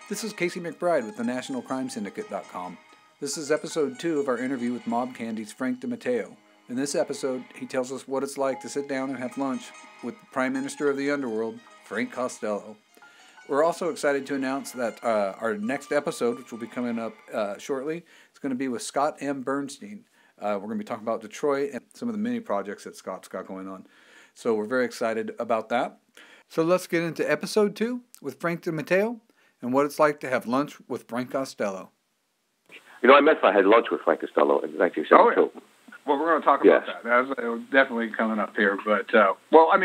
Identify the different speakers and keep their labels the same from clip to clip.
Speaker 1: This is Casey McBride with the NationalCrimeSyndicate.com. This is episode 2 of our interview with Mob Candy's Frank DiMatteo. In this episode, he tells us what it's like to sit down and have lunch with the Prime Minister of the Underworld, Frank Costello. We're also excited to announce that our next episode, which will be coming up shortly, is going to be with Scott M. Bernstein. We're going to be talking about Detroit and some of the mini projects that Scott's got going on. So we're very excited about that. So let's get into episode 2 with Frank DiMatteo and what it's like to have lunch with Frank Costello.
Speaker 2: You know, I had lunch with Frank Costello in 1972. Oh, yeah.
Speaker 3: Well, we're going to talk about that. That was definitely coming up here. But, why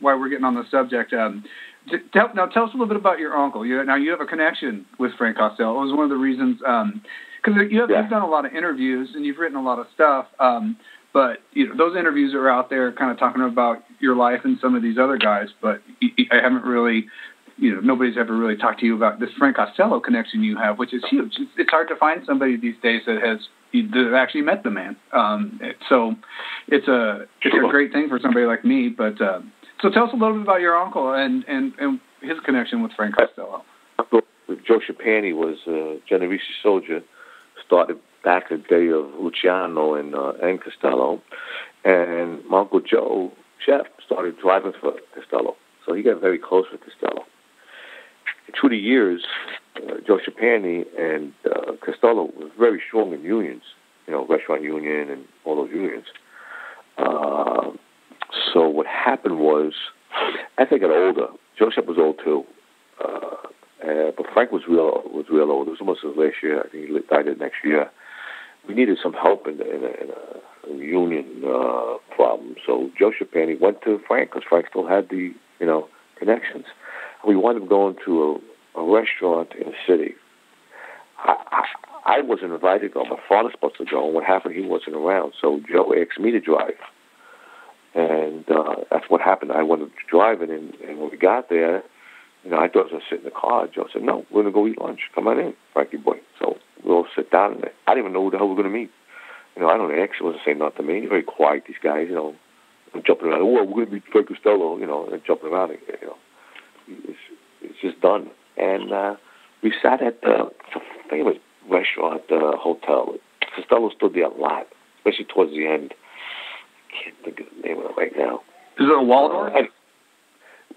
Speaker 3: we're getting on the subject, tell us a little bit about your uncle. You have a connection with Frank Costello. It was one of the reasons, because you've done a lot of interviews and you've written a lot of stuff, but those interviews are out there kind of talking about your life and some of these other guys, but I haven't really... nobody's ever really talked to you about this Frank Costello connection you have, which is huge. It's hard to find somebody these days that has actually met the man. So it's a great thing for somebody like me. But so tell us a little bit about your uncle and his connection with Frank Costello.
Speaker 2: Joe Schapani was a Genovese soldier, started back in the day of Luciano and Costello, and my Uncle Joe, chef, started driving for Costello. So he got very close with Costello. Through the years, Joe Schapani and Costello were very strong in unions, restaurant union and all those unions. So what happened was, as I got older, Joe Shep was old too, but Frank was real old. It was almost his last year. I think he died the next year. We needed some help in a union problem. So Joe Schapani went to Frank because Frank still had the connections. We wound up going to a restaurant in the city. I wasn't invited to go. My father's supposed to go, and what happened, he wasn't around. So Joe asked me to drive. And that's what happened. I wanted to drive, and when we got there, I thought I was going to sit in the car. Joe said, no, we're going to go eat lunch. Come on in, Frankie boy. So we all sit down, and I didn't even know who the hell we were going to meet. I don't know, X wasn't saying nothing to me. Very quiet, these guys, jumping around. Oh, we're going to meet Frank Costello, and jumping around, It's just done. And we sat at the famous restaurant hotel. Costello stood there a lot, especially towards the end. I can't think of the name of it right now.
Speaker 3: Is it a Waldorf?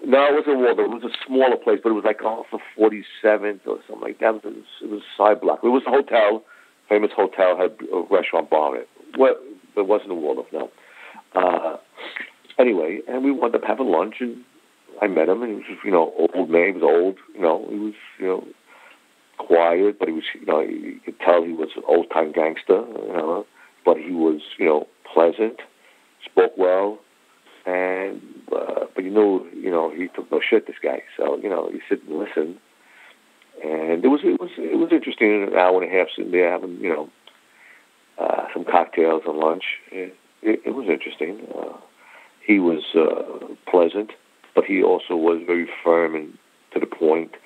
Speaker 2: No, it wasn't a Waldorf. It was a smaller place, but it was like off of 47th or something like that. It was a side block. It was a hotel, famous hotel, had a restaurant bar in it. Well, it wasn't a Waldorf, no. Anyway, and we wound up having lunch, and I met him, and he was, old man. He was old, he was, quiet, but he was, you could tell he was an old-time gangster, but he was, pleasant, spoke well, and, but he took no shit, this guy. So, he sit and listen, and it was interesting, an hour and a half sitting there having, some cocktails and lunch. It was interesting. He was pleasant, but he also was very firm and to the point.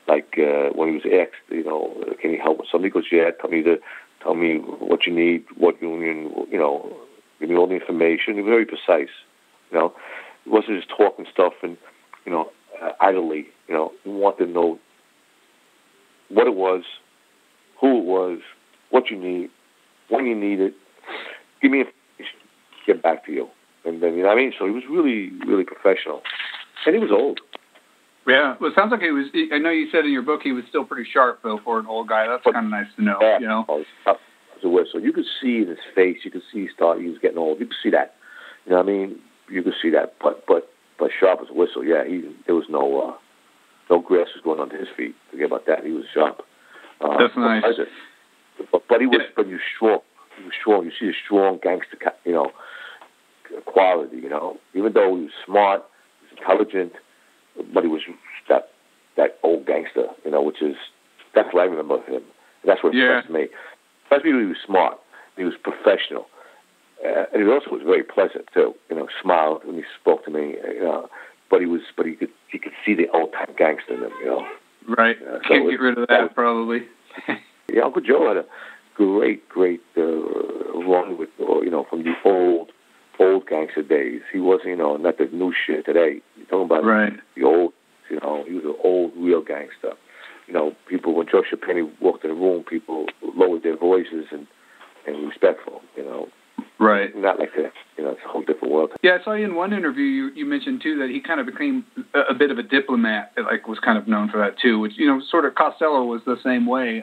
Speaker 2: Like when he was asked, can you help with something? He goes, yeah, tell me what you need, what union, give me all the information. He was very precise, He wasn't just talking stuff and, idly, He wanted to know what it was, who it was, what you need, when you need it. Give me information, get back to you. And then, so he was really, really professional. And he was old.
Speaker 3: Yeah, well, it sounds like he was. I know you said in your book he was still pretty sharp, though, for an old guy. That's kind of nice to know.
Speaker 2: Yeah, Oh, he was as a whistle. You could see in his face. You could see he was getting old. You could see that. You could see that. But sharp as a whistle. Yeah, there was no grass was going under his feet. Forget about that. He was sharp.
Speaker 3: That's nice.
Speaker 2: But he was. Yeah. But he was strong. He was strong. You see a strong gangster. Quality. Even though he was smart, he was intelligent. But he was that old gangster, that's what I remember of him. That's what impressed me. Especially he was smart. He was professional. And he also was very pleasant, too. Smiled when he spoke to me, but he could see the old-time gangster in him,
Speaker 3: Right. Can't get rid of that, probably.
Speaker 2: Yeah, Uncle Joe had a great run with, from the old gangster days. He wasn't, not the new shit today. You're talking about the old, he was an old, real gangster. people, when Joe Shapani walked in the room, people lowered their voices and respectful,
Speaker 3: Right.
Speaker 2: Not like that. It's a whole different world.
Speaker 3: Yeah, I saw you in one interview. You mentioned too that he kind of became a bit of a diplomat. Like was kind of known for that too. Which sort of Costello was the same way.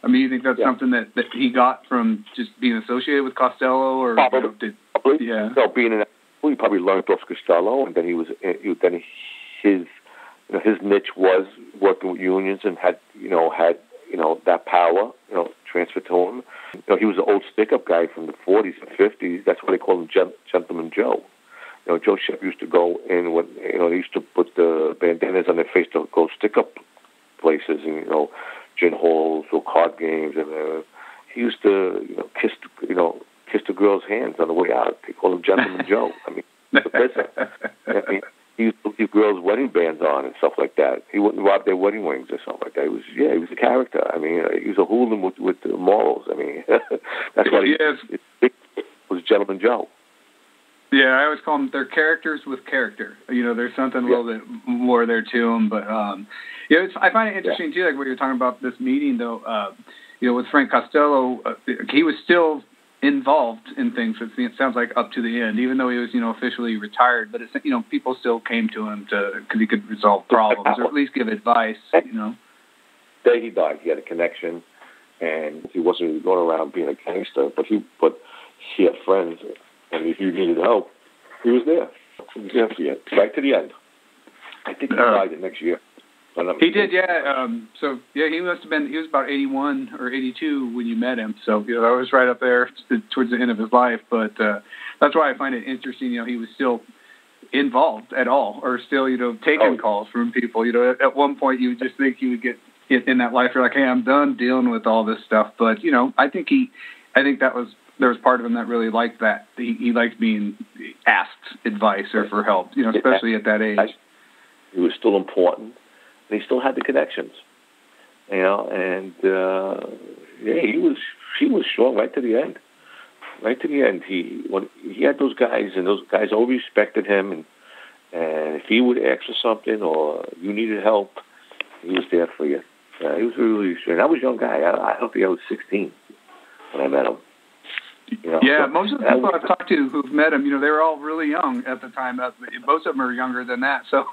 Speaker 3: You think that's something that he got from just being associated with Costello, or
Speaker 2: probably. No, he probably learned off Costello, and then his niche was working with unions and had that power transferred to him. He was an old stick-up guy from the 40s and 50s. That's why they call him Gentleman Joe. Joe Shep used to go in when they used to put the bandanas on their face to go stick-up places and gin halls or card games, and he used to kiss the girls' hands on the way out. They call him Gentleman Joe. He used to leave girls' wedding bands on and stuff like that. He wouldn't rob their wedding rings or something like that. He was a character. He was a hooligan with the morals. That's why he was Gentleman Joe.
Speaker 3: Yeah, I always call them, they're characters with character. There's something a little bit more there to them. But, I find it interesting, too, like what you're talking about this meeting, though, with Frank Costello, he was still involved in things. It sounds like up to the end, even though he was, officially retired. But, people still came to him because he could resolve problems or at least give advice, The
Speaker 2: day he died, he had a connection, and he wasn't really going around being a gangster, but he had friends. And if you needed help, he was there. He was there for you, right to the end. I think he died the next year.
Speaker 3: He did, yeah. He must have been, he was about 81 or 82 when you met him. So, that was right up there towards the end of his life. But that's why I find it interesting, he was still involved at all, or still, taking calls from people. At one point you would just think you would get in that life, you're like, hey, I'm done dealing with all this stuff. But, I think there was part of him that really liked that. He liked being asked advice or for help, especially at that age.
Speaker 2: He was still important, and he still had the connections, and he was strong right to the end. Right to the end, he had those guys, and those guys always respected him, and if he would ask for something or you needed help, he was there for you. He was really strong. I was a young guy. I don't think I was 16 when I met him.
Speaker 3: Most of the people I've talked to who've met him, they were all really young at the time. Most of them are younger than that. So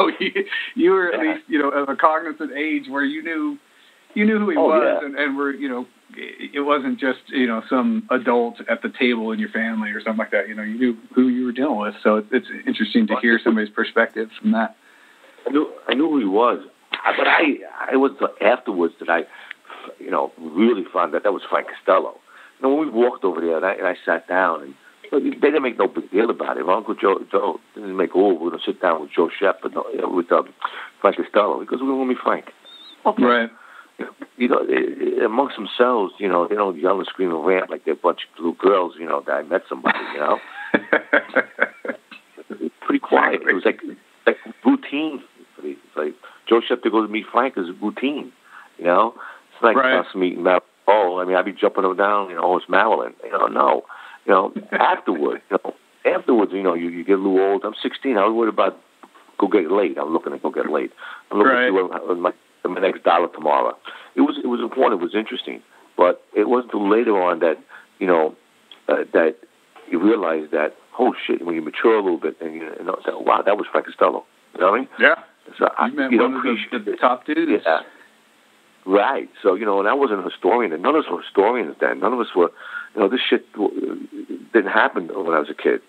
Speaker 3: you were at least, of a cognizant age where you knew who he was, and were, it wasn't just, some adult at the table in your family or something like that. You knew who you were dealing with. So it's interesting to hear somebody's perspective from that.
Speaker 2: I knew who he was, but I was afterwards that I, really found that was Frank Costello. When we walked over there, and I sat down, and they didn't make no big deal about it. My Uncle Joe didn't make, we're going to sit down with Joe Shep, but with Frank Costello, because we want to meet Frank. Okay.
Speaker 3: Right.
Speaker 2: Amongst themselves, they don't yell and scream and rant like they're a bunch of little girls, that I met somebody, Pretty quiet. It was like routine. It's like Joe Shep to go to meet Frank is routine, It's like us meeting Marilyn. I'd be jumping them down, it's Marilyn. No. Afterwards, you get a little old. I'm 16. I was worried about go get laid. I'm looking to go get laid. I'm looking to see my next dollar tomorrow. It was important. It was interesting. But it wasn't until later on that, that you realize that, oh, shit, when you mature a little bit, and wow, that was Frank Costello. You know what I mean?
Speaker 3: Yeah.
Speaker 2: So
Speaker 3: you met one of the top dudes.
Speaker 2: Yeah. Right. So, and I wasn't a historian, and none of us were historians then. None of us were, this shit didn't happen when I was a kid.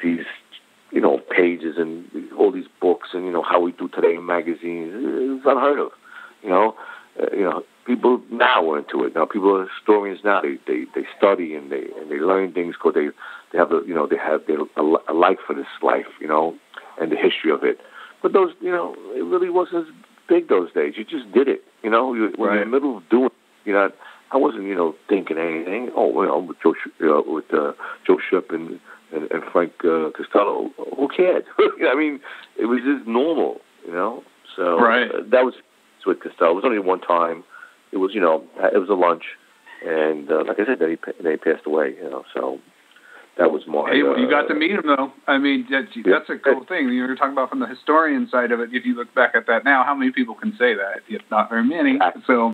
Speaker 2: These pages and all these books and, how we do today in magazines, it's unheard of. People now are into it. Now, people are historians now. They study and they learn things because they have a like for this life, and the history of it. But those, it really wasn't as big those days. You just did it, when you're in the middle of doing it, I wasn't, thinking anything. With Joe Shep and Frank Costello, who cared? It was just normal, So that was with Costello. It was only one time. It was, it was a lunch, and like I said, then he passed away, So that was my.
Speaker 3: Hey, well, you got to meet him, though. I mean, that's a cool thing. You were talking about from the historian side of it. If you look back at that now, how many people can say that? Not very many. So.